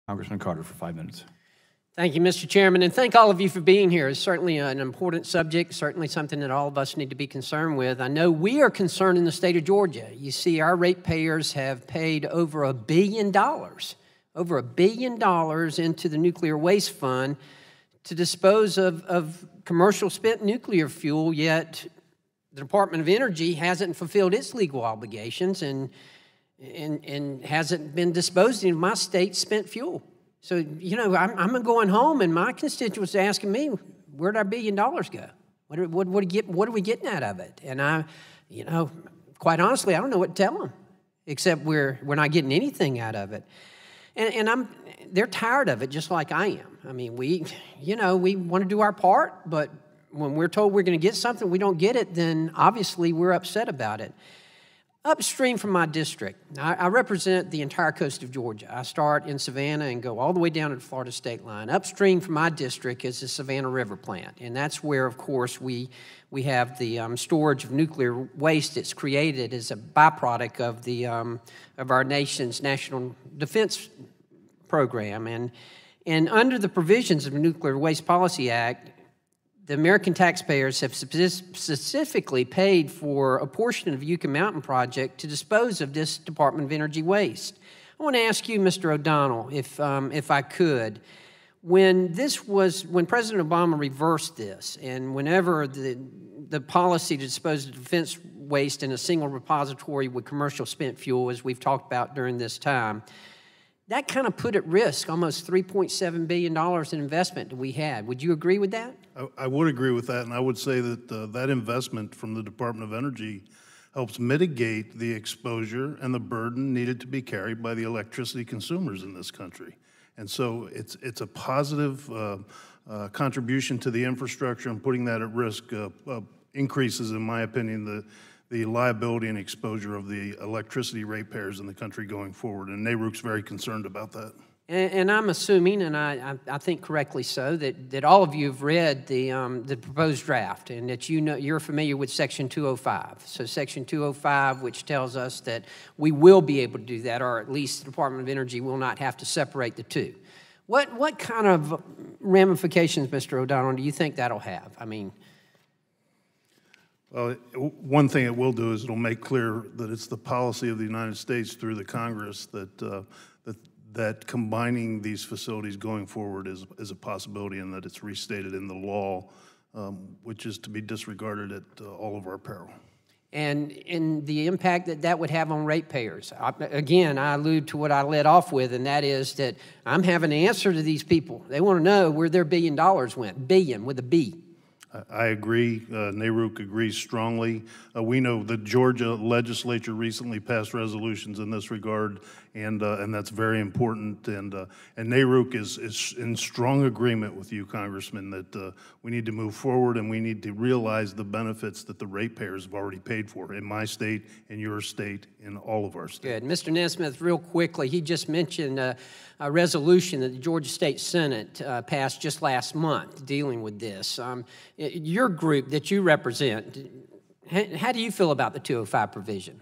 Congressman Carter for 5 minutes. Thank you, Mr. Chairman, and thank all of you for being here. It's certainly an important subject, certainly something that all of us need to be concerned with. I know we are concerned in the state of Georgia. You see, our ratepayers have paid over $1 billion into the Nuclear Waste Fund to dispose of commercial spent nuclear fuel, yet the Department of Energy hasn't fulfilled its legal obligations and hasn't been disposing of my state's spent fuel. So, you know, I'm going home, and my constituents are asking me, where'd our $1 billion go? What are we getting out of it? And you know, quite honestly, I don't know what to tell them, except we're not getting anything out of it. And they're tired of it, just like I am. I mean, we want to do our part, but when we're told we're going to get something, we don't get it, then obviously we're upset about it. Upstream from my district, I represent the entire coast of Georgia. I start in Savannah and go all the way down to the Florida state line. Upstream from my district is the Savannah River plant, and that's where, of course, we have the storage of nuclear waste that's created as a byproduct of our nation's national defense program. And under the provisions of the Nuclear Waste Policy Act, the American taxpayers have specifically paid for a portion of the Yucca Mountain project to dispose of this Department of Energy waste. I want to ask you, Mr. O'Donnell, if I could, when President Obama reversed this, and whenever the policy to dispose of defense waste in a single repository with commercial spent fuel, as we've talked about during this time, that kind of put at risk almost $3.7 billion in investment that we had. Would you agree with that? I would agree with that, and I would say that that investment from the Department of Energy helps mitigate the exposure and the burden needed to be carried by the electricity consumers in this country. And so it's a positive contribution to the infrastructure, and putting that at risk increases, in my opinion, the liability and exposure of the electricity ratepayers in the country going forward, and NARUC's very concerned about that. And I'm assuming, and I think correctly so, that all of you have read the proposed draft, and that you're familiar with Section 205. So Section 205, which tells us that we will be able to do that, or at least the Department of Energy will not have to separate the two. What kind of ramifications, Mr. O'Donnell, do you think that'll have? I mean, well, one thing it will do is it'll make clear that it's the policy of the United States through the Congress that combining these facilities going forward is a possibility, and that it's restated in the law, which is to be disregarded at all of our peril. And the impact that would have on ratepayers. Again, I allude to what I led off with, and that is that I'm having to answer to these people. They want to know where their $1 billion went, billion with a B. I agree. NARUC agrees strongly. We know the Georgia legislature recently passed resolutions in this regard, and that's very important. And NARUC is in strong agreement with you, Congressman, that we need to move forward, and we need to realize the benefits that the ratepayers have already paid for in my state, in your state, in all of our states. Good. Mr. Nesmith, real quickly, he just mentioned a resolution that the Georgia State Senate passed just last month dealing with this. Your group that you represent, how do you feel about the 205 provision?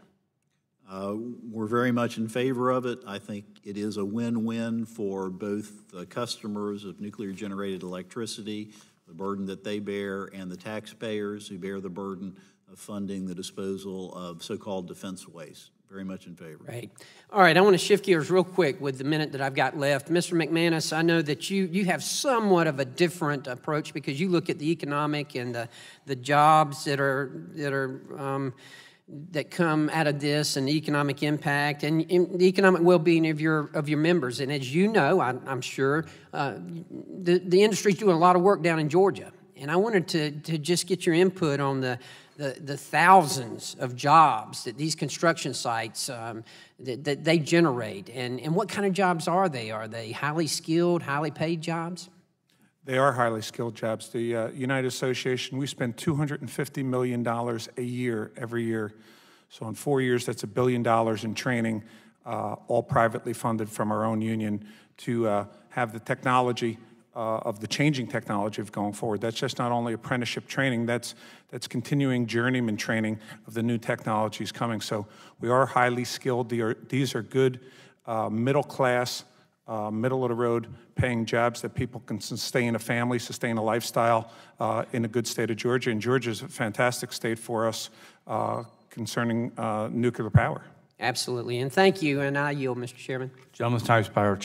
We're very much in favor of it. I think it is a win-win for both the customers of nuclear-generated electricity, the burden that they bear, and the taxpayers who bear the burden of funding the disposal of so-called defense waste. Very much in favor. Right. All right, I want to shift gears real quick with the minute that I've got left. Mr. McManus, I know that you have somewhat of a different approach because you look at the economic and the jobs that come out of this, and the economic impact and the economic well-being of your members. And as you know, I'm sure, the industry's doing a lot of work down in Georgia. And I wanted to just get your input on the thousands of jobs that these construction sites that they generate, and what kind of jobs are they? Are they highly skilled, highly paid jobs? They are highly skilled jobs. The United Association, we spend $250 million a year, every year. So in 4 years, that's $1 billion in training, all privately funded from our own union, to have the technology of the changing technology of going forward. That's just not only apprenticeship training, that's continuing journeyman training of the new technologies coming. So we are highly skilled. These are good middle class middle-of-the-road paying jobs that people can sustain a family, sustain a lifestyle in a good state of Georgia. And Georgia's a fantastic state for us concerning nuclear power. Absolutely. And thank you. And I yield, Mr. Chairman. Gentleman's time expired.